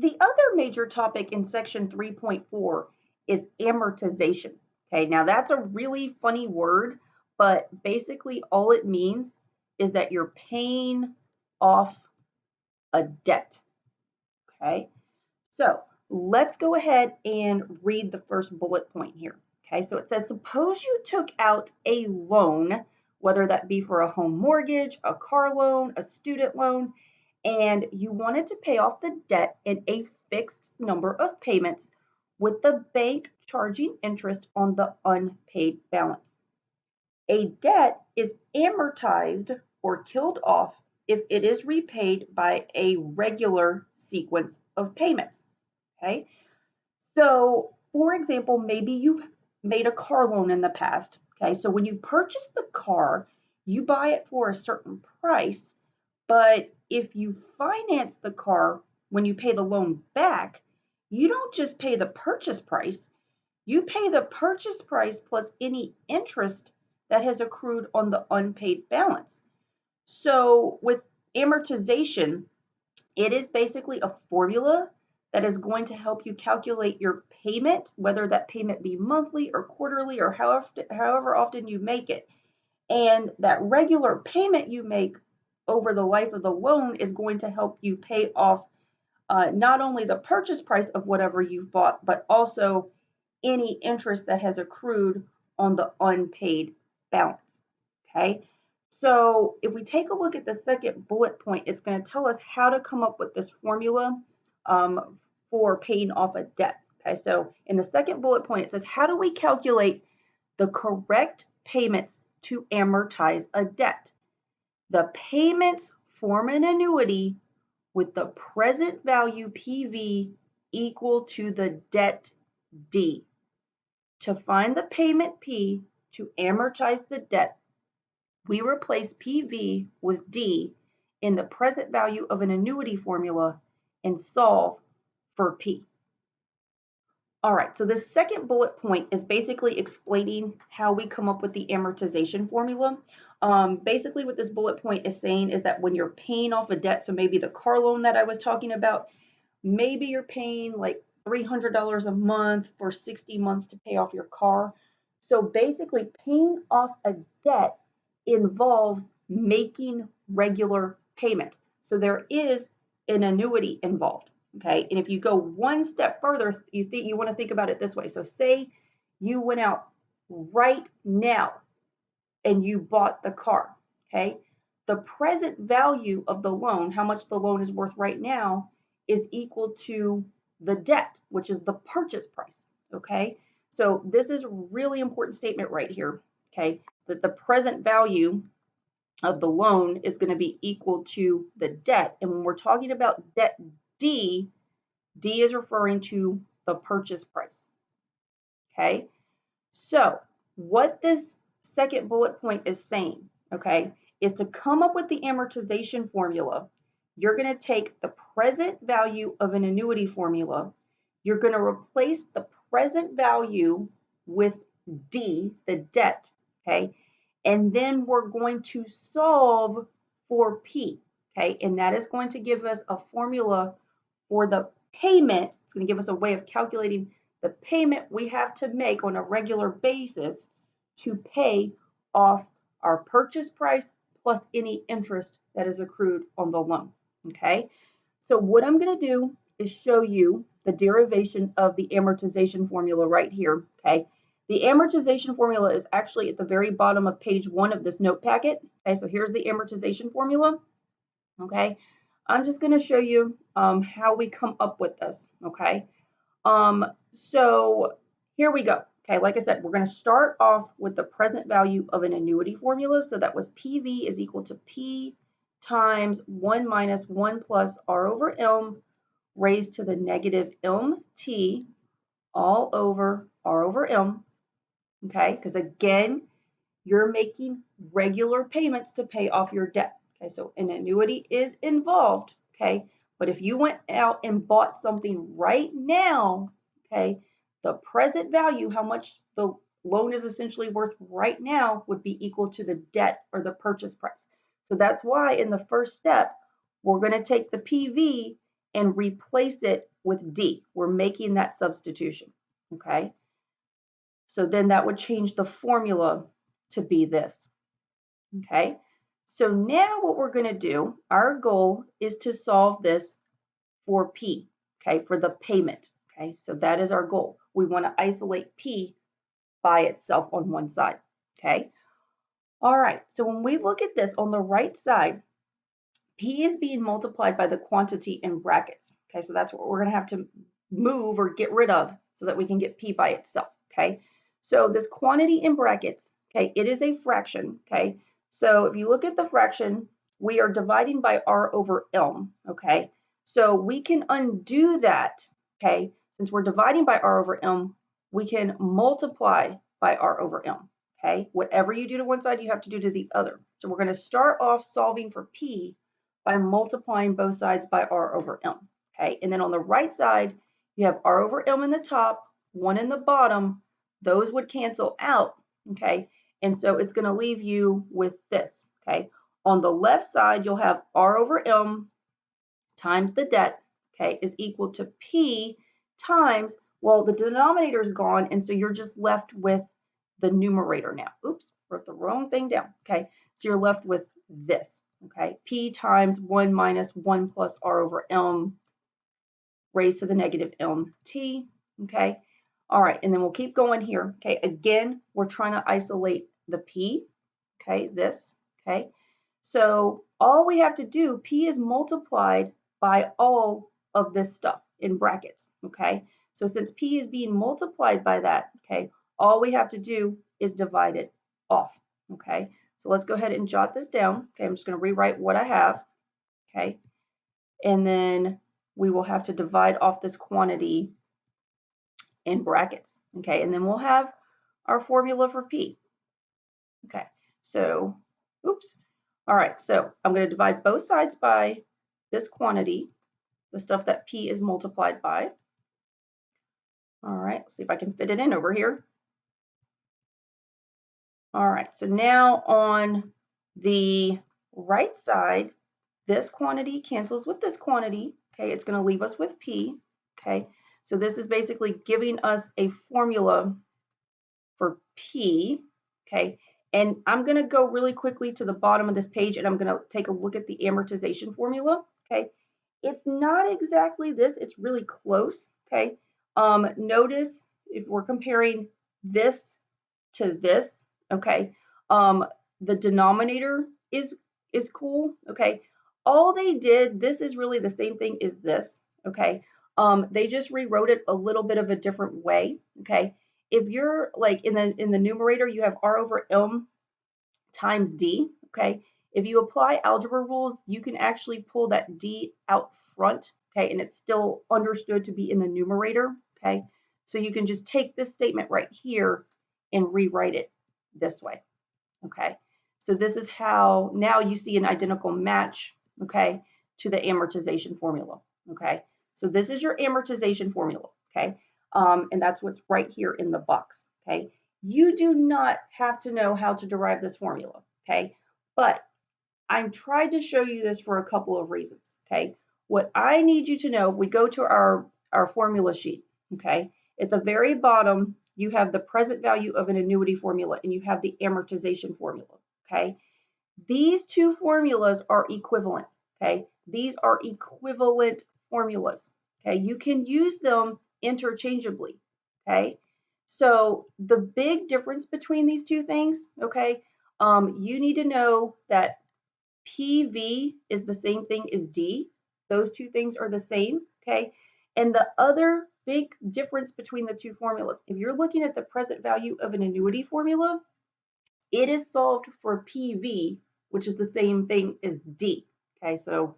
The other major topic in section 3.4 is amortization. Okay, now that's a really funny word, but basically all it means is that you're paying off a debt. Okay, so let's go ahead and read the first bullet point here. Okay, so it says, suppose you took out a loan, whether that be for a home mortgage, a car loan, a student loan, and you wanted to pay off the debt in a fixed number of payments with the bank charging interest on the unpaid balance. A debt is amortized or killed off if it is repaid by a regular sequence of payments. Okay, so for example, maybe you've made a car loan in the past. Okay, so when you purchase the car, you buy it for a certain price, but if you finance the car when you pay the loan back, you don't just pay the purchase price, you pay the purchase price plus any interest that has accrued on the unpaid balance. So with amortization, it is basically a formula that is going to help you calculate your payment, whether that payment be monthly or quarterly or however often you make it. And that regular payment you make over the life of the loan is going to help you pay off not only the purchase price of whatever you've bought, but also any interest that has accrued on the unpaid balance. Okay, so if we take a look at the second bullet point, it's going to tell us how to come up with this formula for paying off a debt. Okay, so in the second bullet point, it says, how do we calculate the correct payments to amortize a debt? The payments form an annuity with the present value PV equal to the debt D. To find the payment P to amortize the debt, we replace PV with D in the present value of an annuity formula and solve for P. All right, so the second bullet point is basically explaining how we come up with the amortization formula. Basically what this bullet point is saying is that when you're paying off a debt, so maybe the car loan that I was talking about, maybe you're paying like $300 a month for 60 months to pay off your car. So basically paying off a debt involves making regular payments. So there is an annuity involved. Okay, and if you go one step further, you want to think about it this way. So say you went out right now and you bought the car. Okay, the present value of the loan, how much the loan is worth right now, is equal to the debt, which is the purchase price. Okay, so this is a really important statement right here. Okay, that the present value of the loan is going to be equal to the debt. And when we're talking about debt D, D is referring to the purchase price. Okay, so what this second bullet point is saying, okay, is to come up with the amortization formula, you're going to take the present value of an annuity formula, you're going to replace the present value with D, the debt, okay, and then we're going to solve for P, okay, and that is going to give us a formula for the payment. It's going to give us a way of calculating the payment we have to make on a regular basis to pay off our purchase price plus any interest that is accrued on the loan. Okay, so what I'm going to do is show you the derivation of the amortization formula right here. Okay, the amortization formula is actually at the very bottom of page 1 of this note packet. Okay, so here's the amortization formula. Okay, I'm just going to show you how we come up with this. Okay, so here we go. Okay, like I said, we're going to start off with the present value of an annuity formula. So that was PV is equal to P times 1 minus 1 plus R over M raised to the negative MT all over R over M. Okay, because again, you're making regular payments to pay off your debt. Okay, so an annuity is involved. Okay, but if you went out and bought something right now, okay, the present value, how much the loan is essentially worth right now, would be equal to the debt or the purchase price. So that's why in the first step, we're going to take the PV and replace it with D. We're making that substitution, okay? So then that would change the formula to be this, okay? So now what we're going to do, our goal is to solve this for P, okay, for the payment, okay? So that is our goal. We want to isolate P by itself on one side, okay? All right, so when we look at this on the right side, P is being multiplied by the quantity in brackets, okay? So that's what we're going to have to move or get rid of so that we can get P by itself, okay? So this quantity in brackets, okay, it is a fraction, okay? So if you look at the fraction, we are dividing by R over M, okay? So we can undo that, okay? Since we're dividing by R over M, we can multiply by R over M, okay? Whatever you do to one side, you have to do to the other. So we're going to start off solving for P by multiplying both sides by R over M, okay? And then on the right side, you have R over M in the top, 1 in the bottom. Those would cancel out, okay? And so it's going to leave you with this, okay? On the left side, you'll have R over M times the debt, okay, is equal to P times, well, the denominator is gone, and so you're just left with the numerator now. Oops, wrote the wrong thing down, okay? So you're left with this, okay? P times 1 minus 1 plus R over M raised to the negative MT, okay? All right, and then we'll keep going here, okay? Again, we're trying to isolate the P, okay, this, okay? So all we have to do, P is multiplied by all of this stuff in brackets, okay? So since P is being multiplied by that, okay, all we have to do is divide it off, okay? So let's go ahead and jot this down, okay? I'm just going to rewrite what I have, okay? And then we will have to divide off this quantity in brackets, okay? And then we'll have our formula for P, okay? So, oops. All right, so I'm going to divide both sides by this quantity, the stuff that P is multiplied by. All right, let's see if I can fit it in over here. All right, so now on the right side, this quantity cancels with this quantity. Okay, it's going to leave us with P. Okay, so this is basically giving us a formula for P. Okay, and I'm going to go really quickly to the bottom of this page and I'm going to take a look at the amortization formula. Okay, it's not exactly this, it's really close. Okay, notice if we're comparing this to this, okay, the denominator is cool. Okay, all they did, this is really the same thing as this. Okay, they just rewrote it a little bit of a different way. Okay, if you're like in the numerator, you have R over M times D. Okay, if you apply algebra rules, you can actually pull that D out front. Okay, and it's still understood to be in the numerator. Okay, so you can just take this statement right here and rewrite it this way. Okay, so this is how now you see an identical match, okay, to the amortization formula. Okay, so this is your amortization formula. Okay, and that's what's right here in the box. Okay, you do not have to know how to derive this formula. Okay, but I'm trying to show you this for a couple of reasons. Okay, what I need you to know, if we go to our formula sheet, okay, at the very bottom, you have the present value of an annuity formula and you have the amortization formula, okay? These two formulas are equivalent, okay? These are equivalent formulas, okay? You can use them interchangeably, okay? So the big difference between these two things, okay, you need to know that PV is the same thing as D. Those two things are the same, okay? And the other big difference between the two formulas, if you're looking at the present value of an annuity formula, it is solved for PV, which is the same thing as D, okay? So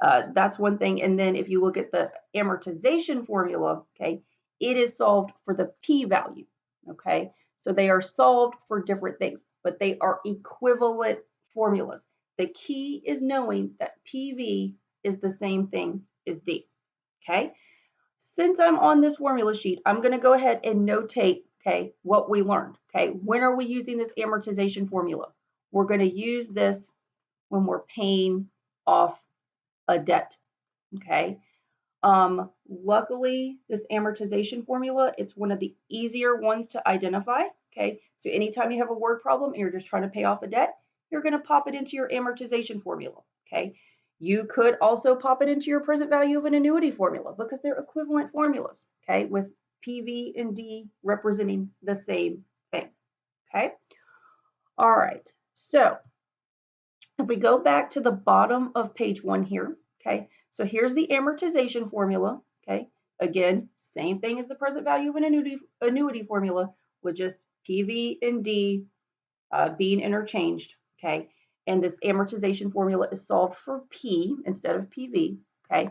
that's one thing. And then if you look at the amortization formula, okay, it is solved for the P value, okay? So they are solved for different things, but they are equivalent formulas. The key is knowing that PV is the same thing as D, okay? Since I'm on this formula sheet, I'm going to go ahead and notate, okay, what we learned, okay? When are we using this amortization formula? We're going to use this when we're paying off a debt, okay? Luckily, this amortization formula, it's one of the easier ones to identify. Okay, so anytime you have a word problem and you're just trying to pay off a debt, you're going to pop it into your amortization formula. Okay, you could also pop it into your present value of an annuity formula because they're equivalent formulas. Okay, with PV and D representing the same thing. Okay, all right, so if we go back to the bottom of page 1 here, okay, so here's the amortization formula, okay, again, same thing as the present value of an annuity formula with just PV and D being interchanged, okay, and this amortization formula is solved for P instead of PV, okay.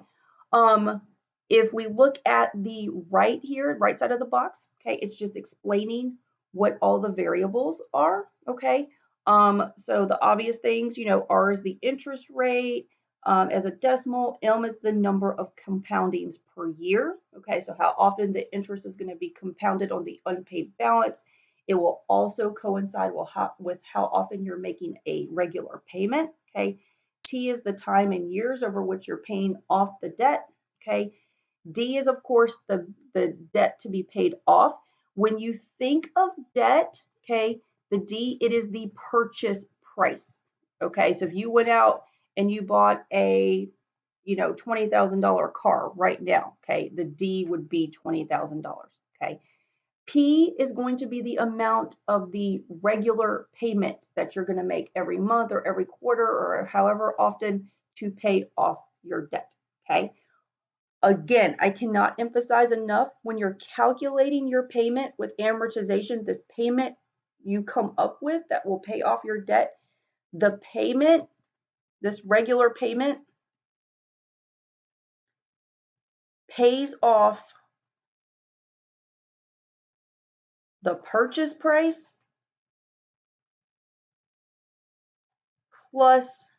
Um, if we look at the right here, right side of the box, okay, it's just explaining what all the variables are, okay. So the obvious things, R is the interest rate, as a decimal, M is the number of compoundings per year, okay, so how often the interest is going to be compounded on the unpaid balance. It will also coincide with how often you're making a regular payment, okay. T is the time in years over which you're paying off the debt, okay. D is, of course, the debt to be paid off. When you think of debt, okay, the D, it is the purchase price, okay. So if you went out and you bought a, $20,000 car right now, okay, the D would be $20,000, okay. P is going to be the amount of the regular payment that you're going to make every month or every quarter or however often to pay off your debt, okay? Again, I cannot emphasize enough when you're calculating your payment with amortization, this payment you come up with that will pay off your debt, the payment, this regular payment, pays off the purchase price plus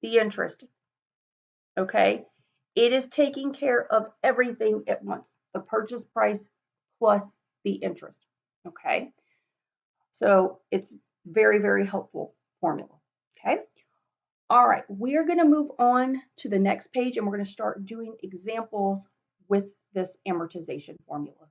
the interest, okay? It is taking care of everything at once, the purchase price plus the interest, okay? So it's very, very helpful formula, okay? All right, we are going to move on to the next page and we're going to start doing examples with this amortization formula.